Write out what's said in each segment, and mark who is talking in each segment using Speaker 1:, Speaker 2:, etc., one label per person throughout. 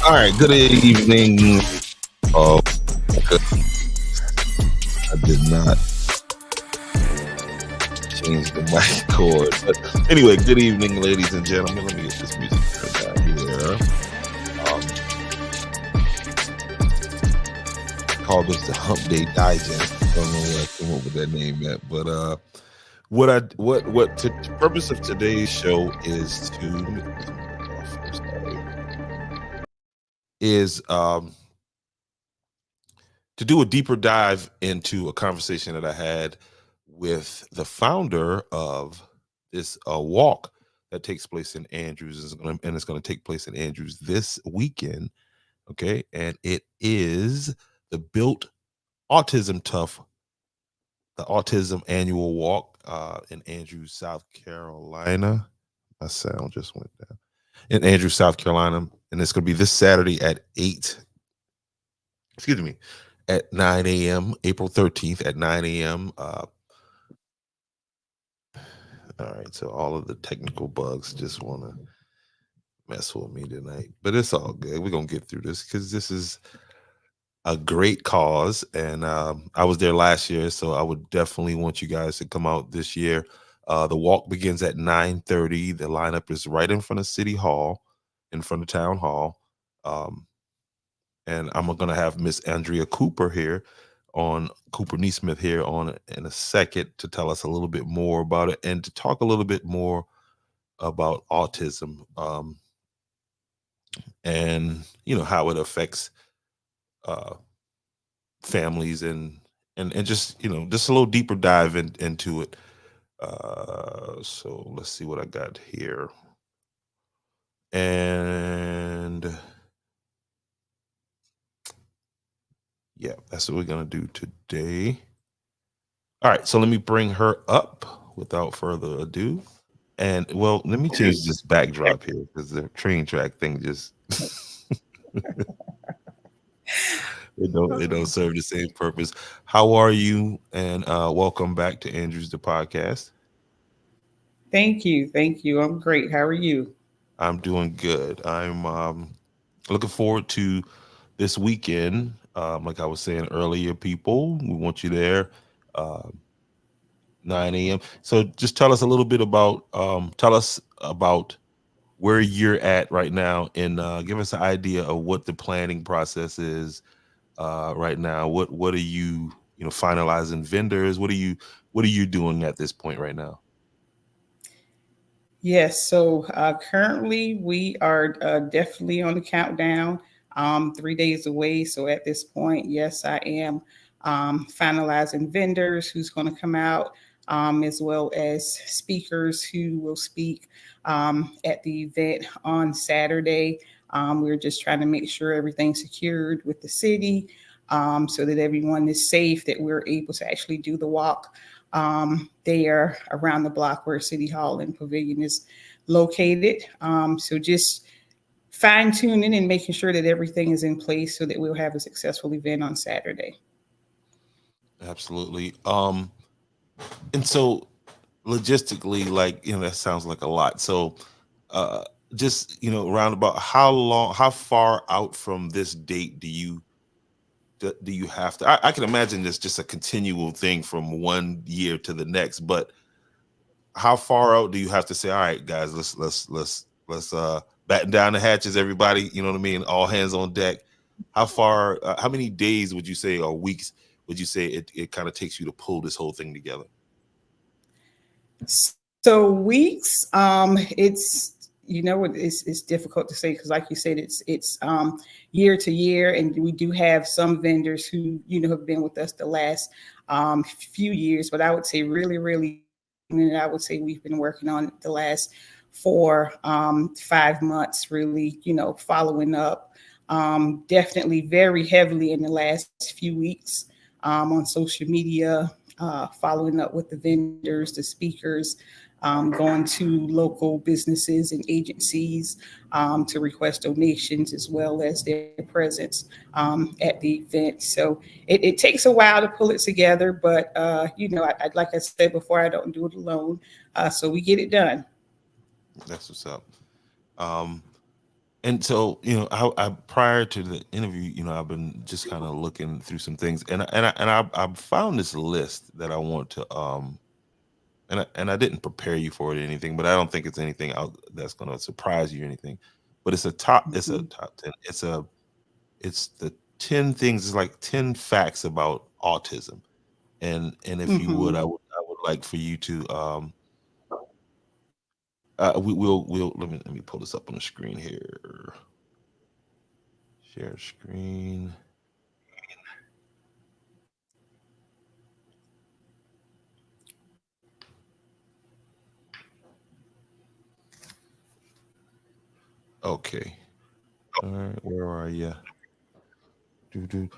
Speaker 1: All right, good evening. Oh, good. I did not change the mic cord. But anyway, good evening, ladies and gentlemen. Let me get this music turned down here. Call this the Hump Day Digest. I don't know where I came up with that name yet, but the purpose of today's show is to do a deeper dive into a conversation that I had with the founder of this walk that takes place in Andrews, and it's going to take place in Andrews this weekend. Okay, and it is the Built Autism Tough, the Autism Annual Walk in Andrews, South Carolina. My sound just went down. In Andrews, South Carolina, and it's going to be this Saturday at 9 a.m., April 13th at 9 a.m. All right, so all of the technical bugs just want to mess with me tonight, but it's all good. We're going to get through this because this is a great cause, and I was there last year, so I would definitely want you guys to come out this year. The walk begins at 9:30. The lineup is right in front of City Hall, in front of Town Hall. And I'm going to have Miss Andrea Cooper Neesmith here on in a second to tell us a little bit more about it and to talk a little bit more about autism, and how it affects families and just just a little deeper dive into it. So let's see what I got here. And yeah, that's what we're gonna do today. All right, so let me bring her up without further ado. And well, let me change this backdrop here because the train track thing just it don't serve the same purpose. How are you? And welcome back to Andrews the podcast.
Speaker 2: Thank you. Thank you. I'm great. How are you?
Speaker 1: I'm doing good. I'm looking forward to this weekend. Like I was saying earlier, people, we want you there. Uh, 9 a.m. So just tell us a little bit about where you're at right now, and give us an idea of what the planning process is right now. What are you finalizing vendors? What are you doing at this point right now?
Speaker 2: Yes. So currently, we are definitely on the countdown, 3 days away. So at this point, yes, I am finalizing vendors who's going to come out, as well as speakers who will speak at the event on Saturday. We're just trying to make sure everything's secured with the city, so that everyone is safe, that we're able to actually do the walk there around the block where City Hall and Pavilion is located. So just fine tuning and making sure that everything is in place so that we'll have a successful event on Saturday.
Speaker 1: Absolutely. And so logistically, like, that sounds like a lot. So uh just around about how far out from this date do you have to, I can imagine this just a continual thing from one year to the next, but how far out do you have to say, all right, guys, let's batten down the hatches, everybody, you know what I mean, all hands on deck? How many days would you say, or weeks would you say it kind of takes you to pull this whole thing together?
Speaker 2: So weeks, it's difficult to say because, like you said, it's year to year, and we do have some vendors who have been with us the last few years. But I would say really, and I would say we've been working on it the last 5 months, really, following up. Definitely very heavily in the last few weeks on social media, following up with the vendors, the speakers, going to local businesses and agencies to request donations as well as their presence at the event. So it takes a while to pull it together, but like I said before, I don't do it alone. So we get it done.
Speaker 1: That's what's up. um And so, I prior to the interview, I've been just kind of looking through some things, and I found this list that I want to and I didn't prepare you for it or anything, but I don't think it's anything out that's going to surprise you or anything. But it's a
Speaker 2: Mhm.
Speaker 1: top 10. It's the 10 things, it's like 10 facts about autism. And if you would,
Speaker 2: Mhm.
Speaker 1: I would like for you to we'll let me pull this up on the screen here. Share screen. Okay. All right, where are you?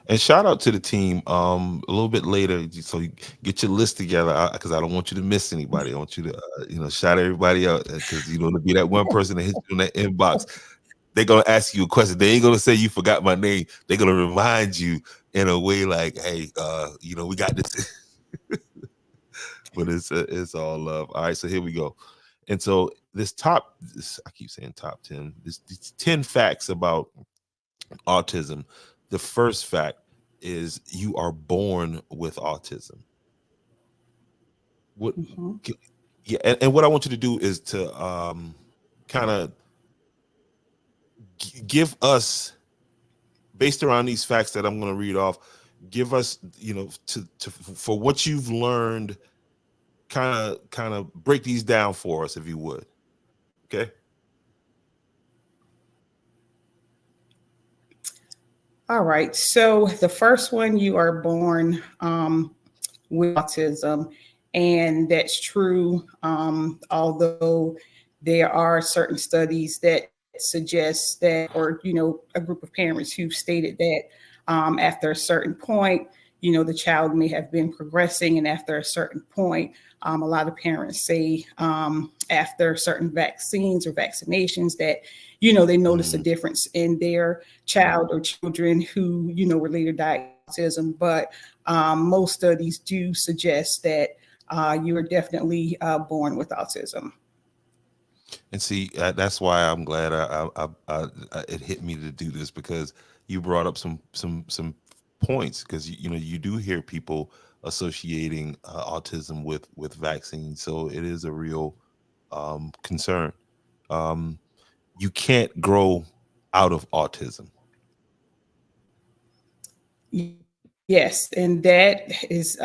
Speaker 1: And shout out to the team. A little bit later, so you get your list together because I don't want you to miss anybody. I want you to, shout everybody out because to be that one person that hits you in that inbox. They're gonna ask you a question. They ain't gonna say you forgot my name. They're gonna remind you in a way like, hey, we got this. But it's all love. All right, so here we go. And so I keep saying top 10. These 10 facts about autism. The first fact is you are born with autism. What
Speaker 2: Mhm.
Speaker 1: Yeah, and what I want you to do is to kind of give us, based around these facts that I'm going to read off, give us, to for what you've learned, kind of break these down for us if you would. Okay?
Speaker 2: All right. So the first one, you are born with autism, and that's true. Although there are certain studies that suggest that, or a group of parents who've stated that after a certain point, the child may have been progressing, and after a certain point, a lot of parents say after certain vaccines or vaccinations that they notice a
Speaker 1: Mhm.
Speaker 2: difference in their child or children who were later diagnosed with autism. But most studies do suggest that you are definitely born with autism.
Speaker 1: And see, that's why I'm glad it hit me to do this, because you brought up some points, because you do hear people associating autism with vaccines, so it is a real concern. Um, you can't grow out of autism.
Speaker 2: Yes, and that is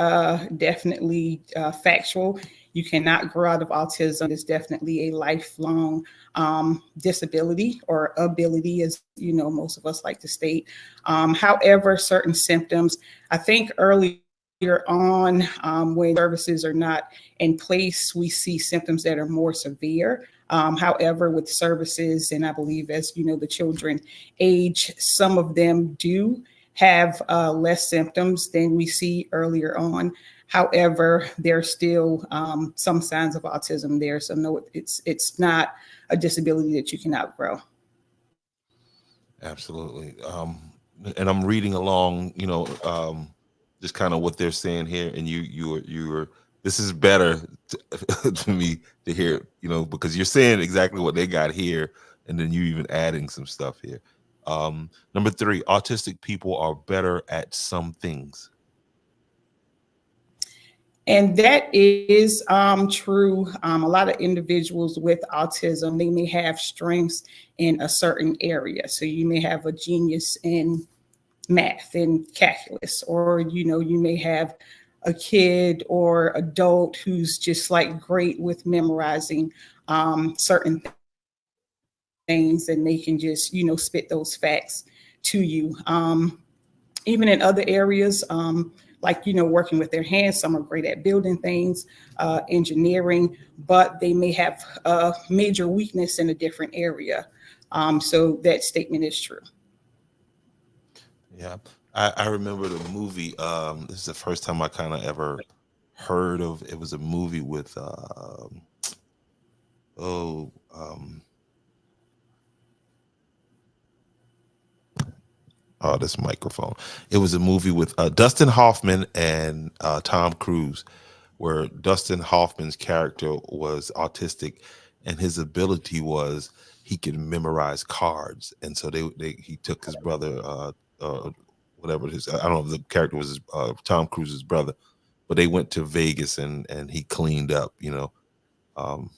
Speaker 2: definitely factual. You cannot grow out of autism. It is definitely a lifelong disability or ability, as most of us like to state. However, certain symptoms, I think earlier on, when services are not in place, we see symptoms that are more severe. However, with services, and I believe as the children age, some of them do have less symptoms than we see earlier on. However, there's still some signs of autism there. So no, it's not a disability that you can outgrow.
Speaker 1: Absolutely. And I'm reading along, just kind of what they're saying here, and you are this is better to me to hear, because you're saying exactly what they got here, and then you even adding some stuff here. Number three, autistic people are better at some things.
Speaker 2: And that is true. A lot of individuals with autism, they may have strengths in a certain area. So you may have a genius in math and calculus, or you may have a kid or adult who's just like great with memorizing certain things, and they can just spit those facts to you. Even in other areas, like working with their hands, some are great at building things, engineering, but they may have a major weakness in a different area. So that statement is true.
Speaker 1: Yeah, I remember the movie. This is the first time I kind of ever heard of. It was a movie with oh oh, this microphone. It was a movie with Dustin Hoffman and Tom Cruise, where Dustin Hoffman's character was autistic, and his ability was he could memorize cards. And so they he took his brother, whatever his, I don't know if the character was his, Tom Cruise's brother, but they went to Vegas and he cleaned up, um,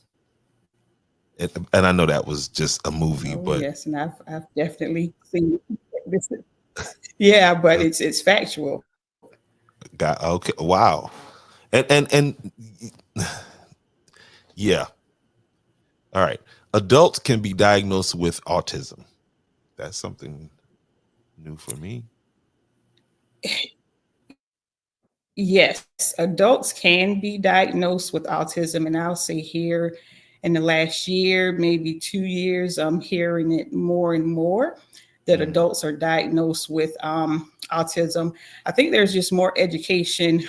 Speaker 1: and I know that was just a movie,
Speaker 2: Oh
Speaker 1: but
Speaker 2: yes, and I've definitely seen this. Yeah, but
Speaker 1: uh,
Speaker 2: it's factual.
Speaker 1: got okay, wow, and yeah, all right. Adults can be diagnosed with autism. That's something new for me.
Speaker 2: Yes, adults can be diagnosed with autism, and I'll say here in the last year, maybe 2 years, I'm hearing it more and more that
Speaker 1: Mm,
Speaker 2: adults are diagnosed with autism. I think there's just more education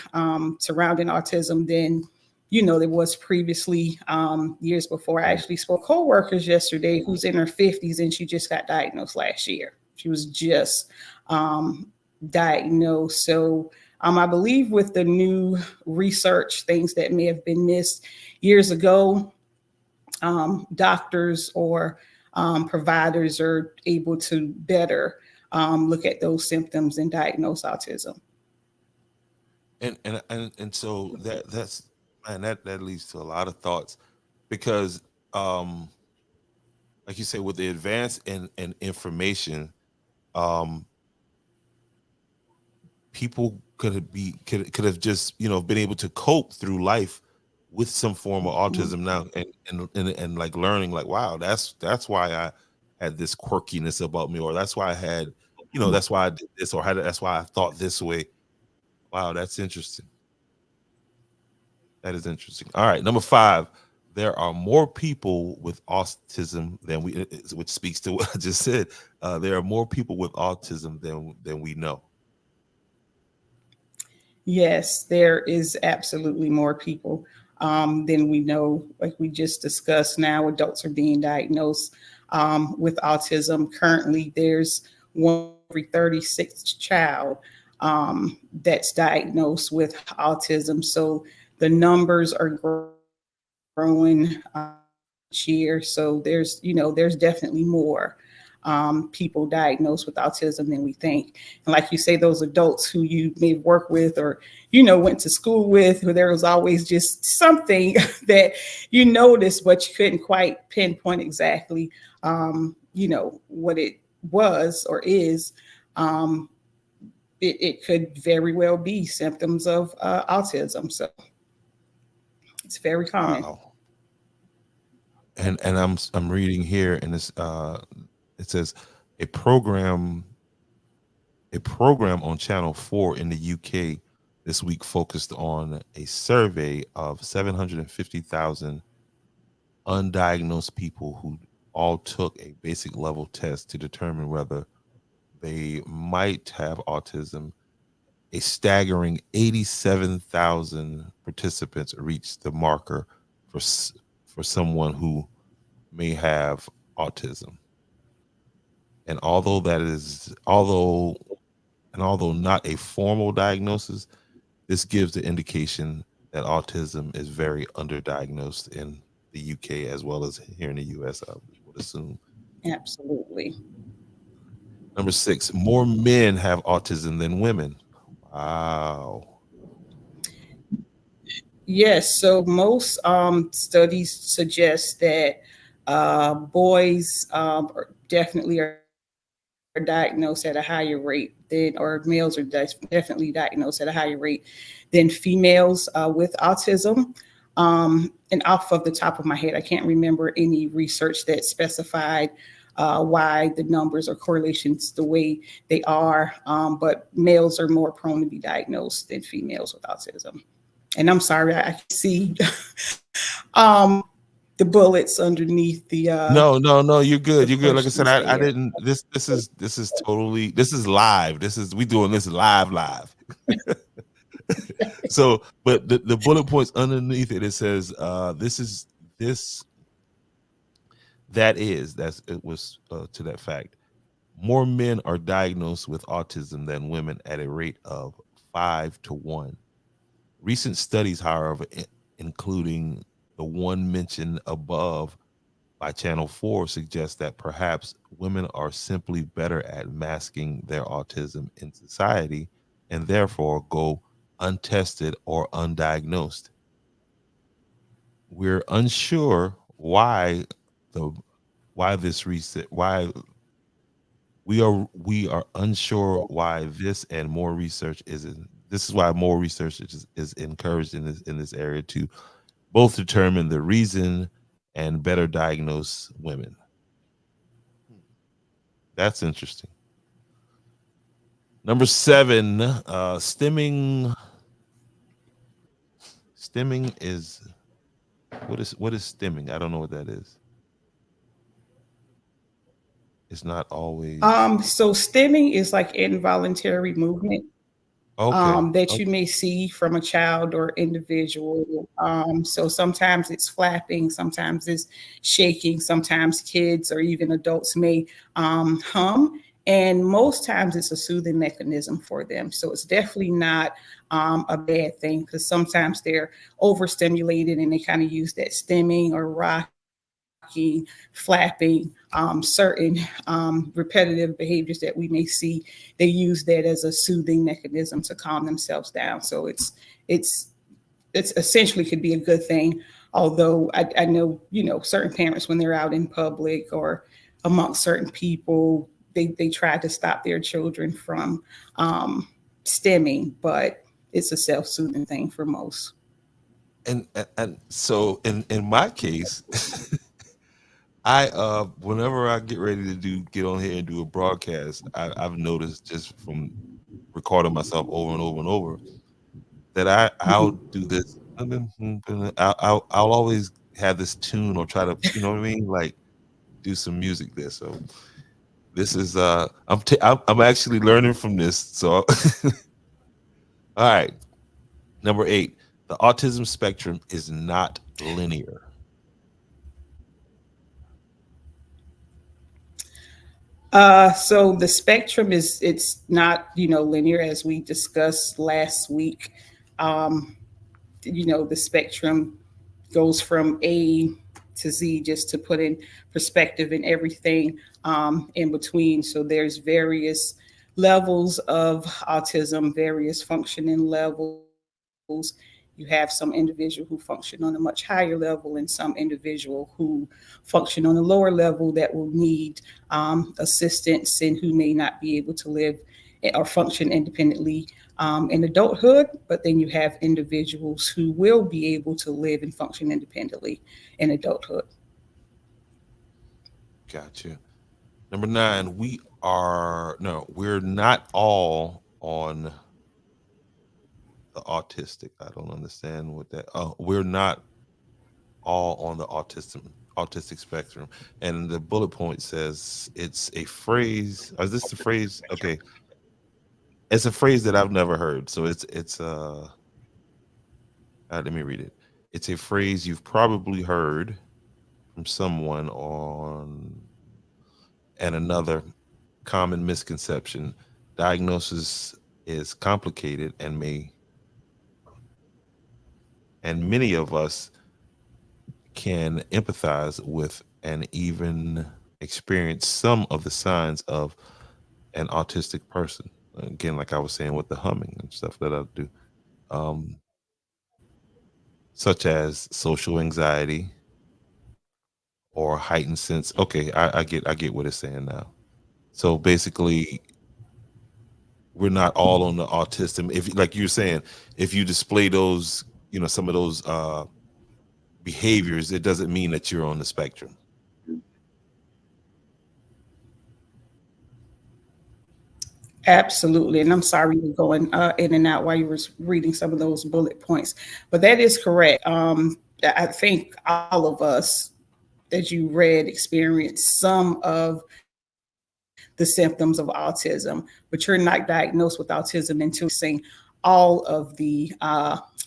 Speaker 2: surrounding autism than there was previously years before. I
Speaker 1: mm.
Speaker 2: actually spoke to coworkers yesterday who's in her 50s and she just got diagnosed last year. She was just um, diagnosed. So I believe with the new research, things that may have been missed years ago, doctors or providers are able to better look at those symptoms and diagnose autism.
Speaker 1: And so that's, man, that leads to a lot of thoughts because um like you say, with the advance in information, um people could have just been able to cope through life with some form of
Speaker 2: Mhm.
Speaker 1: autism now, and like learning, like, wow, that's why I had this quirkiness about me, or that's why I had, that's why I did this, or that's why I thought this way. Wow, that's interesting. That is interesting. All right, number five. There are more people with autism than which speaks to what I just said. There are more people with autism than we know.
Speaker 2: Yes, there is absolutely more people than we know. Like we just discussed, now adults are being diagnosed with autism. Currently, there's one every 36th child that's diagnosed with autism. So the numbers are growing each year. So there's definitely more people diagnosed with autism than we think. And like you say, those adults who you may work with or went to school with, where there was always just something that you noticed, but you couldn't quite pinpoint exactly, what it was or is. Um, it could very well be symptoms of autism. So it's very common.
Speaker 1: Wow. And I'm reading here, and it says a program a program on Channel 4 in the UK this week focused on a survey of 750,000 undiagnosed people who all took a basic level test to determine whether they might have autism. A staggering 87,000 participants reached the marker for for someone who may have autism. And although not a formal diagnosis, this gives the indication that autism is very underdiagnosed in the UK as well as here in the US, I would assume.
Speaker 2: Absolutely.
Speaker 1: Number six, more men have autism than women. Wow.
Speaker 2: Yes, so most studies suggest that boys definitely are diagnosed at a higher rate than, or males are definitely diagnosed at a higher rate than females with autism. And off of the top of my head, I can't remember any research that specified why the numbers or correlations the way they are, but males are more prone to be diagnosed than females with autism. And I'm sorry, I can see the bullets underneath
Speaker 1: No, no, no, you're
Speaker 2: the
Speaker 1: good. You're good. Like I said,
Speaker 2: questions
Speaker 1: I
Speaker 2: there.
Speaker 1: didn't this is totally, this is live. This is, we doing this live. So, but the bullet points underneath it, it says this is this that is that's it was to that fact. More men are diagnosed with autism than women at a rate of 5 to 1. Recent studies, however, including the one mentioned above, by Channel 4 suggests that perhaps women are simply better at masking their autism in society and therefore go untested or undiagnosed. We're unsure the this research why we are unsure why this and more research this is why more research is encouraged in this area to both determine the reason and better diagnose women. That's interesting. Number seven, Stimming is what is stimming? I don't know what that is. It's not always
Speaker 2: So stimming is like involuntary movement
Speaker 1: okay.
Speaker 2: that you
Speaker 1: Okay,
Speaker 2: may see from a child or individual. So sometimes it's flapping, sometimes it's shaking, sometimes kids or even adults may hum. And most times it's a soothing mechanism for them. So it's definitely not a bad thing because sometimes they're overstimulated and they kind of use that stimming or rocking, flapping, certain repetitive behaviors that we may see. They use that as a soothing mechanism to calm themselves down. So it's it's essentially could be a good thing. Although I know, certain parents when they're out in public or amongst certain people, they try to stop their children from stemming, but it's a self-soothing thing for most.
Speaker 1: and so in my case, I whenever I get ready to get on here and do a broadcast, I've noticed just from recording myself over and over and over that I'll
Speaker 2: Mhm.
Speaker 1: do this. I'll always have this tune or try to, you know what I mean, like do some music there. So this is I'm actually learning from this. So all right, number 8, the autism spectrum is not linear.
Speaker 2: So the spectrum is it's not linear as we discussed last week. Um, the spectrum goes from A to Z just to put in perspective and everything in between. So there's various levels of autism, various functioning levels. You have some individual who function on a much higher level and some individual who function on a lower level that will need assistance and who may not be able to live or function independently in adulthood. But then you have individuals who will be able to live and function independently in adulthood.
Speaker 1: Gotcha. Number 9, we're not all on the autistic. I don't understand what that. Oh, we're not all on the autistic spectrum. And the bullet point says it's a phrase. Is this the phrase? Okay, it's a phrase that I've never heard. So let me read it. It's a phrase you've probably heard from someone on and another common misconception. Diagnosis is complicated and many of us can empathize with and even experience some of the signs of an autistic person. Again, like I was saying with the humming and stuff that I do, um, such as social anxiety or heightened sense. Okay, I get what it's saying now. So basically, we're not all on the autism. If, like you're saying, if you display those, some of those behaviors, it doesn't mean that you're on the spectrum.
Speaker 2: Absolutely. And I'm sorry you're going in and out while you were reading some of those bullet points, but that is correct. I think all of us, as you read, experienced some of the symptoms of autism, but you're not diagnosed with autism until you're experiencing all of the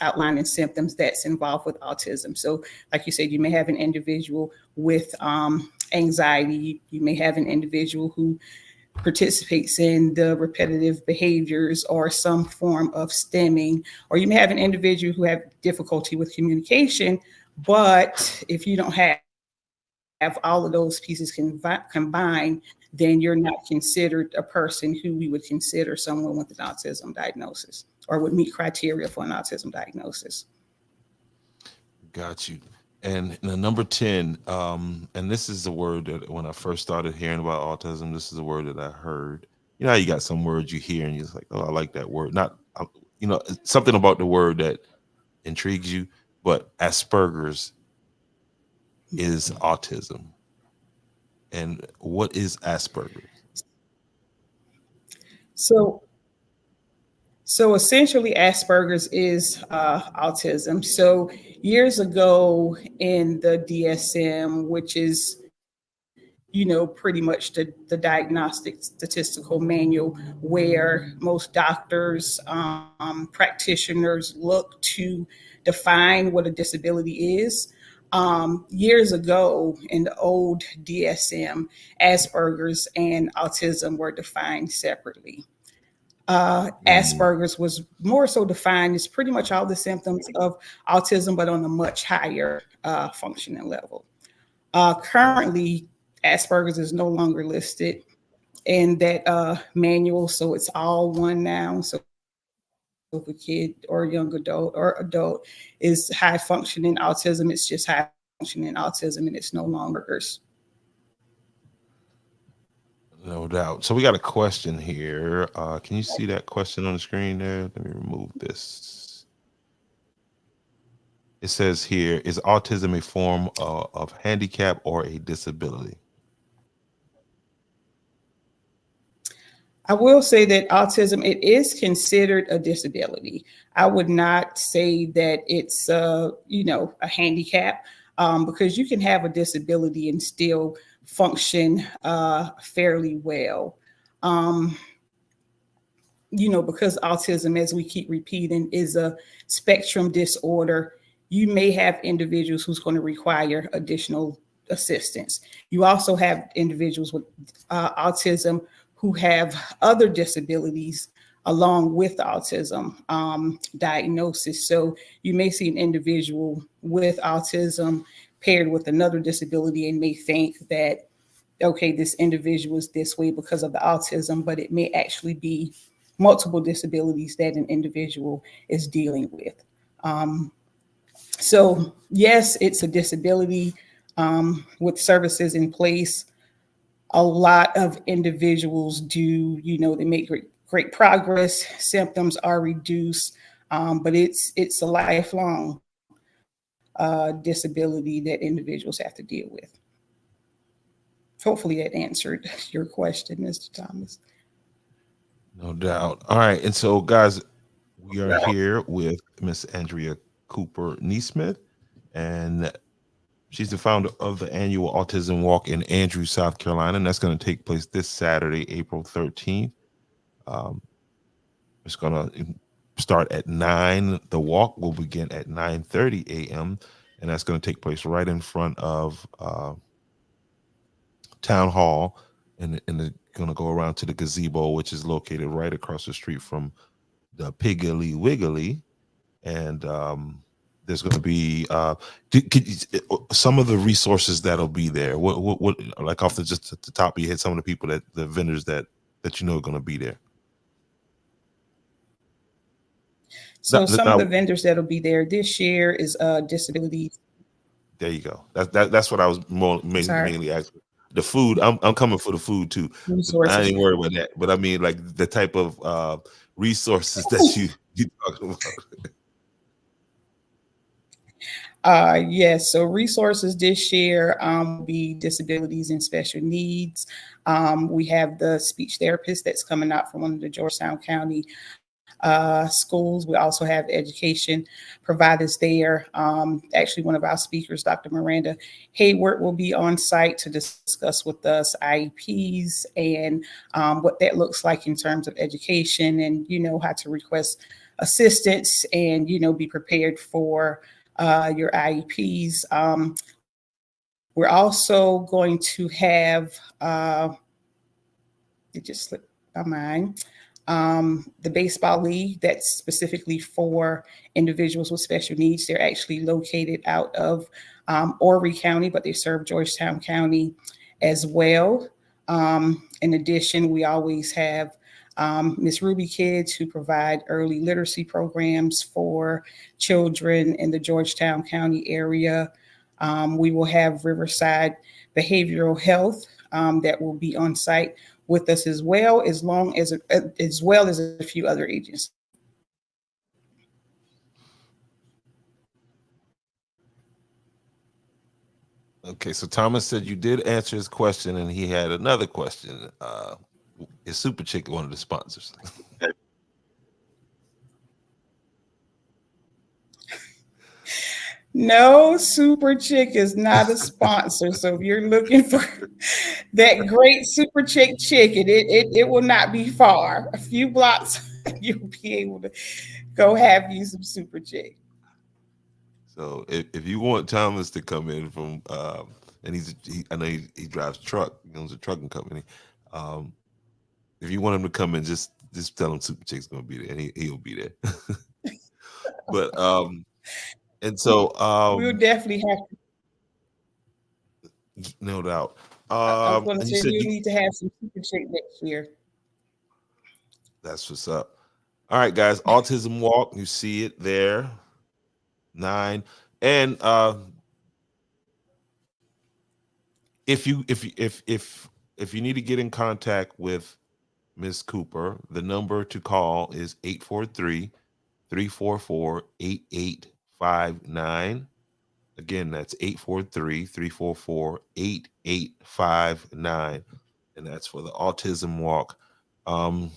Speaker 2: outlining symptoms that's involved with autism. So, like you said, you may have an individual with anxiety, you may have an individual who participates in the repetitive behaviors or some form of stemming, or you may have an individual who have difficulty with communication. But if you don't have have all of those pieces combined, then you're not considered a person who we would consider someone with an autism diagnosis or would meet criteria for an autism diagnosis.
Speaker 1: Got you. And the number 10, and this is the word that when I first started hearing about autism, this is a word that I heard. You know how you got some words you hear and you're just like, oh, I like that word. Not, something about the word that intrigues you, but Asperger's is autism. And what is Asperger's?
Speaker 2: So, so essentially, Asperger's is autism. So years ago in the DSM, which is pretty much the diagnostic statistical manual where most doctors, practitioners look to define what a disability is. Years ago in the old DSM, Asperger's and autism were defined separately.
Speaker 1: Mm,
Speaker 2: Asperger's was more so defined as pretty much all the symptoms of autism, but on a much higher functioning level. Currently, Asperger's is no longer listed in that manual, so it's all one now. So if a kid or a young adult or adult is high functioning autism, it's just high functioning autism, and it's no longer Asperger's.
Speaker 1: no doubt. So we got a question here. Can you see that question on the screen there? Let me remove this. It says here, is autism a form of handicap or a disability?
Speaker 2: I will say that autism it is considered a disability. I would not say that it's a handicap, because you can have a disability and still function fairly well. Um, because autism, as we keep repeating, is a spectrum disorder, you may have individuals who's going to require additional assistance. You also have individuals with autism who have other disabilities along with autism diagnosis. So you may see an individual with autism paired with another disability and may think that, okay, this individual is this way because of the autism, but it may actually be multiple disabilities that an individual is dealing with. Um, so, yes, it's a disability with services in place. A lot of individuals do, they make great progress. Symptoms are reduced, but it's a lifelong disability that individuals have to deal with. Hopefully, that answered your question, Mr. Thomas.
Speaker 1: No doubt. All right. And so, guys, we are here with Miss Andrea Cooper Neesmith, and she's the founder of the annual Autism Walk in Andrews, South Carolina, and that's going to take place this Saturday, April 13th. Um, it's going to start at 9. The walk will begin at 9:30 a.m., and that's going to take place right in front of Town Hall, and they're going to go around to the gazebo, which is located right across the street from the Piggly Wiggly, and there's going to be some of the resources that'll be there. What like off the just at the top of your head, some of the people the vendors that are going to be there.
Speaker 2: So some of the
Speaker 1: Now,
Speaker 2: vendors that'll be there this year is disabilities.
Speaker 1: there you go. That's what I was
Speaker 2: I'm sorry,
Speaker 1: mainly asking. The food, I'm coming for the food too. I
Speaker 2: resources.
Speaker 1: ain't worried about that. But I mean, like the type of resources that you talking about.
Speaker 2: Yes, so resources this year will be disabilities and special needs. We have the speech therapist that's coming out from one of the Georgetown County schools. We also have education providers there. Actually, one of our speakers, Dr. Miranda Hayward, will be on site to discuss with us IEPs and what that looks like in terms of education and, how to request assistance and, be prepared for your IEPs. We're also going to have, it just slipped my mind, the baseball league that's specifically for individuals with special needs. They're actually located out of Horry County, but they serve Georgetown County as well. In addition, we always have Miss Ruby Kids who provide early literacy programs for children in the Georgetown County area. We will have Riverside Behavioral Health that will be on site with us as well as a few other agencies.
Speaker 1: Okay, so Thomas said you did answer his question, and he had another question. Is Super Chick one of the sponsors?
Speaker 2: No, Super Chick is not a sponsor. So if you're looking for that great Super Chick chicken, it will not be far. A few blocks, you'll be able to go have you some Super Chick.
Speaker 1: So if you want Thomas to come in from, and I know he drives truck, he owns a trucking company. Um, if you want him to come in, just tell him Super Chick's gonna be there, and he'll be there. But and so
Speaker 2: We'll definitely have to.
Speaker 1: no doubt.
Speaker 2: I was going to
Speaker 1: And you
Speaker 2: say
Speaker 1: said
Speaker 2: we'll
Speaker 1: you
Speaker 2: need to have some Super Chick next year.
Speaker 1: that's what's up. All right, guys, autism walk. You see it there, 9, and if you need to get in contact with Miss Cooper, the number to call is 843-344-8859. Again, that's 843-344-8859. And that's for the autism walk. Um,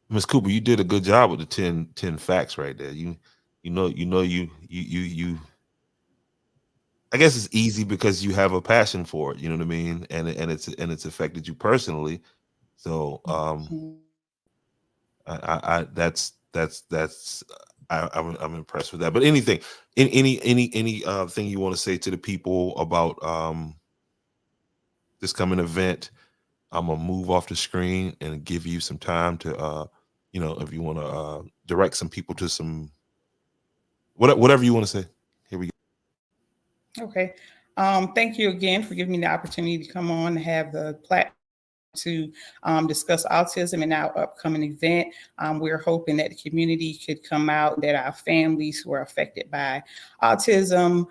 Speaker 1: Miss Cooper, you did a good job with the ten facts right there. You I guess it's easy because you have a passion for it, you know what I mean? And it's affected you personally. So that's I'm impressed with that. But anything, any thing you want to say to the people about this coming event, I'm gonna move off the screen and give you some time to if you want to direct some people to some whatever you want to say. Here we go.
Speaker 2: Okay. Thank you again for giving me the opportunity to come on and have the platform to discuss autism in our upcoming event. We're hoping that the community could come out, that our families who are affected by autism,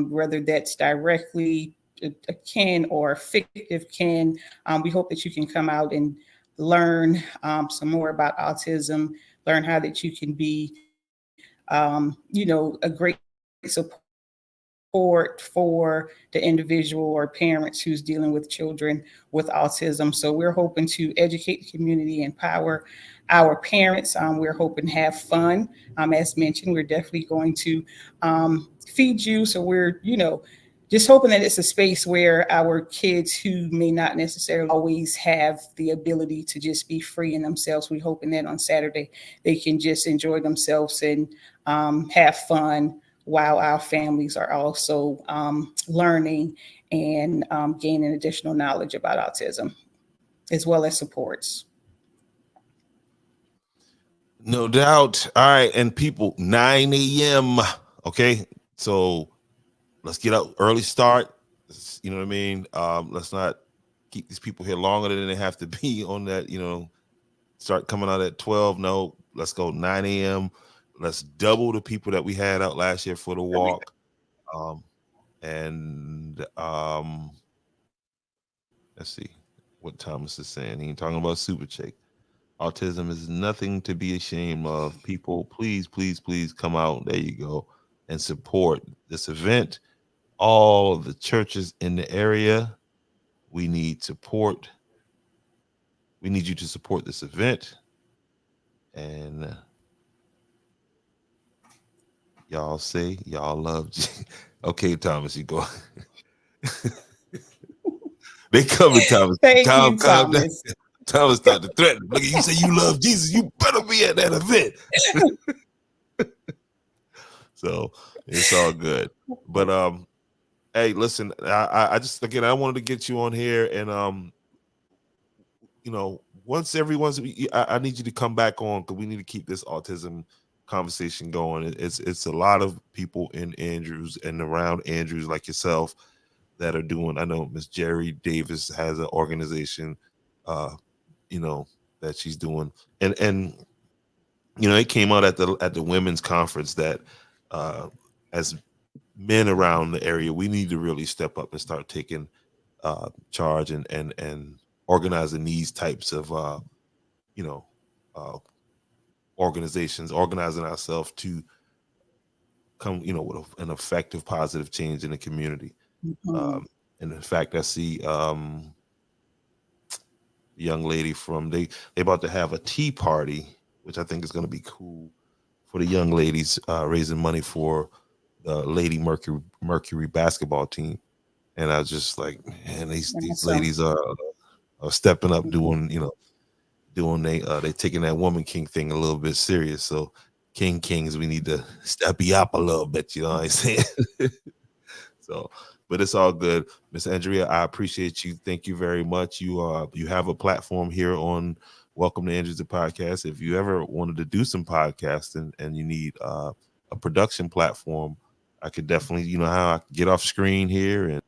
Speaker 2: whether that's directly a kin or a fictive kin, we hope that you can come out and learn some more about autism, learn how that you can be, a great support for the individual or parents who's dealing with children with autism. So we're hoping to educate the community, empower our parents. We're hoping to have fun. As mentioned, we're definitely going to feed you. So we're, just hoping that it's a space where our kids who may not necessarily always have the ability to just be free in themselves, we're hoping that on Saturday they can just enjoy themselves and have fun while our families are also learning and gaining additional knowledge about autism as well as supports.
Speaker 1: No doubt. All right, and people, 9 a.m. Okay, so let's get out early start. You know what I mean? Let's not keep these people here longer than they have to be on that. Start coming out at 12. No, let's go 9 a.m. Let's double the people that we had out last year for the walk. And let's see what Thomas is saying. He ain't talking about Super Chick. Autism is nothing to be ashamed of. People, please, please, please come out. There you go. And support this event. All the churches in the area, we need support. We need you to support this event. And y'all say y'all love. Okay, Thomas, you go. They coming, Thomas.
Speaker 2: Thank
Speaker 1: Calm,
Speaker 2: you,
Speaker 1: calm down.
Speaker 2: Thomas.
Speaker 1: Thomas started to threaten. Look, you say you love Jesus. You better be at that event. So it's all good. But hey, listen, I just again I wanted to get you on here and once everyone's I need you to come back on because we need to keep this autism conversation going. It's a lot of people in Andrews and around Andrews like yourself that are doing. I know Miss Jerry Davis has an organization, uh, you know, that she's doing, and it came out at the women's conference that uh, as men around the area, we need to really step up and start taking charge and organizing these types of you know uh, organizations, organizing ourselves to come with an effective, positive change in the community.
Speaker 2: Mhm.
Speaker 1: Um, and in fact, I see the young lady from they about to have a tea party, which I think is going to be cool for the young ladies, raising money for the Lady Mercury basketball team. And I was just like, man, these
Speaker 2: Awesome.
Speaker 1: ladies are stepping up,
Speaker 2: Mhm.
Speaker 1: doing they taking that woman king thing a little bit serious. So kings, we need to step you up a little bit. You know what I'm saying? So, but it's all good, Miss Andrea. I appreciate you. Thank you very much. You have a platform here on Welcome to Andrews the Podcast. If you ever wanted to do some podcasting and you need a production platform, I could definitely, how I can get off screen here. And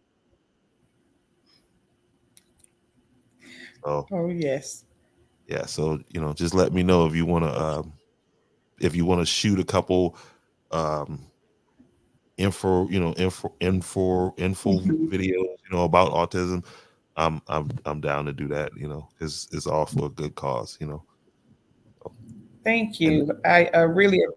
Speaker 1: so
Speaker 2: Oh, yes.
Speaker 1: yeah, so just let me know if you want to shoot a couple um info
Speaker 2: Mhm.
Speaker 1: videos, about autism. I'm down to do that, because it's all for a good cause. So,
Speaker 2: Thank
Speaker 1: and
Speaker 2: you. I really appreciate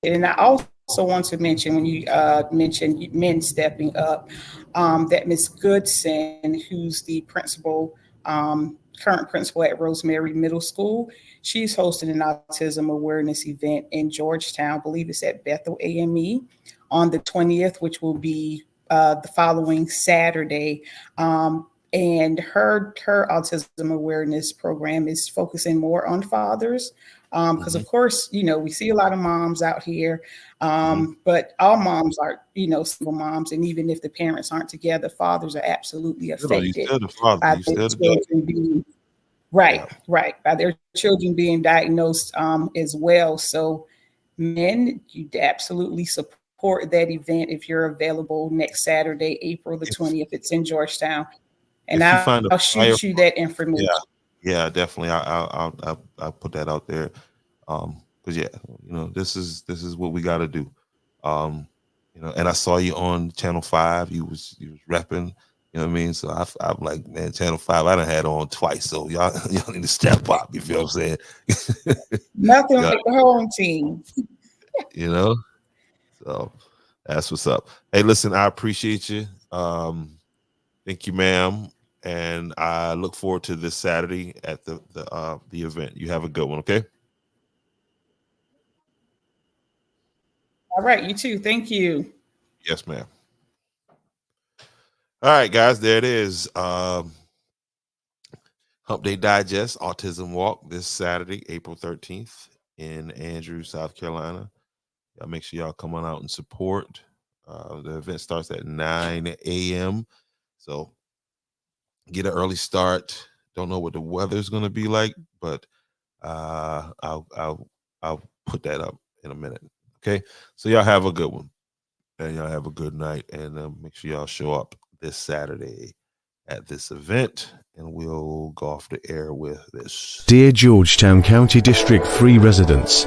Speaker 2: it. And I also want to mention when you mentioned men stepping up, that Miss Goodson, who's the principal, current principal at Rosemary Middle School, she's hosting an autism awareness event in Georgetown. I believe it's at Bethel AME on the 20th, which will be the following Saturday. And her autism awareness program is focusing more on fathers, because
Speaker 1: mhm,
Speaker 2: of course, we see a lot of moms out here,
Speaker 1: mhm.
Speaker 2: but all moms are, single moms, and even if the parents aren't together, fathers are absolutely
Speaker 1: You
Speaker 2: affected
Speaker 1: still the father,
Speaker 2: by
Speaker 1: you
Speaker 2: their
Speaker 1: still the dad.
Speaker 2: children being right,
Speaker 1: Yeah,
Speaker 2: right, by their children being diagnosed as well. So, men, you absolutely support that event if you're available next Saturday, April the
Speaker 1: if
Speaker 2: 20th. It's in Georgetown, and
Speaker 1: if you
Speaker 2: I'll
Speaker 1: find a flyer
Speaker 2: shoot you
Speaker 1: for
Speaker 2: that
Speaker 1: yeah,
Speaker 2: information.
Speaker 1: yeah, definitely. I'll put that out there. Because yeah, this is what we got to do. Um, and I saw you on Channel 5. You was repping. You know what I mean? So I'm like, man, Channel 5. I done had on twice. So y'all y'all need to step up. You feel what I'm saying?
Speaker 2: Nothing
Speaker 1: Yeah,
Speaker 2: like the home team.
Speaker 1: you know. So that's what's up. Hey, listen, I appreciate you. Thank you, ma'am. And I look forward to this Saturday at the event. You have a good one, okay?
Speaker 2: All right, you too. Thank you.
Speaker 1: Yes, ma'am. All right, guys, there it is. Hump Day Digest Autism Walk this Saturday, April 13th in Andrews, South Carolina. Y'all make sure y'all come on out and support. The event starts at 9 a.m. So get an early start. Don't know what the weather's gonna be like, but I'll put that up in a minute. Okay. So y'all have a good one. And y'all have a good night. And make sure y'all show up this Saturday at this event. And we'll go off the air with this.
Speaker 3: Dear Georgetown County District 3 residents,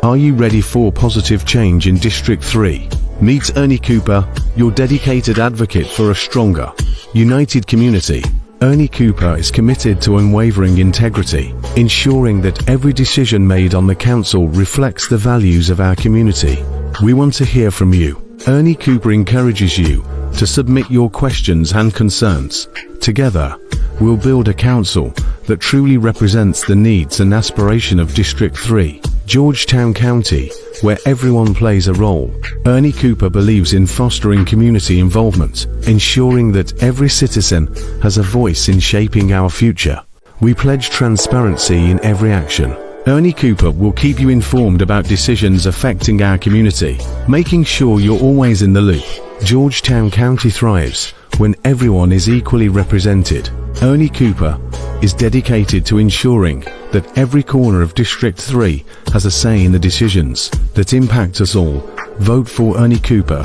Speaker 3: are you ready for positive change in District 3? Meet Ernie Cooper, your dedicated advocate for a stronger, united community. Ernie Cooper is committed to unwavering integrity, ensuring that every decision made on the council reflects the values of our community. We want to hear from you. Ernie Cooper encourages you to submit your questions and concerns. Together, we'll build a council that truly represents the needs and aspiration of District 3, Georgetown County, where everyone plays a role. Ernie Cooper believes in fostering community involvement, ensuring that every citizen has a voice in shaping our future. We pledge transparency in every action. Ernie Cooper will keep you informed about decisions affecting our community, making sure you're always in the loop. Georgetown County thrives when everyone is equally represented. Ernie Cooper, is dedicated to ensuring that every corner of District 3 has a say in the decisions that impact us all. Vote for Ernie Cooper,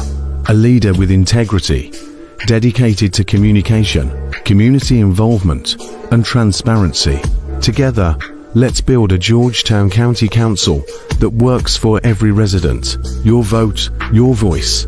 Speaker 3: a leader with integrity, dedicated to communication, community involvement, and transparency. Together, let's build a Georgetown County Council that works for every resident. Your vote, your voice.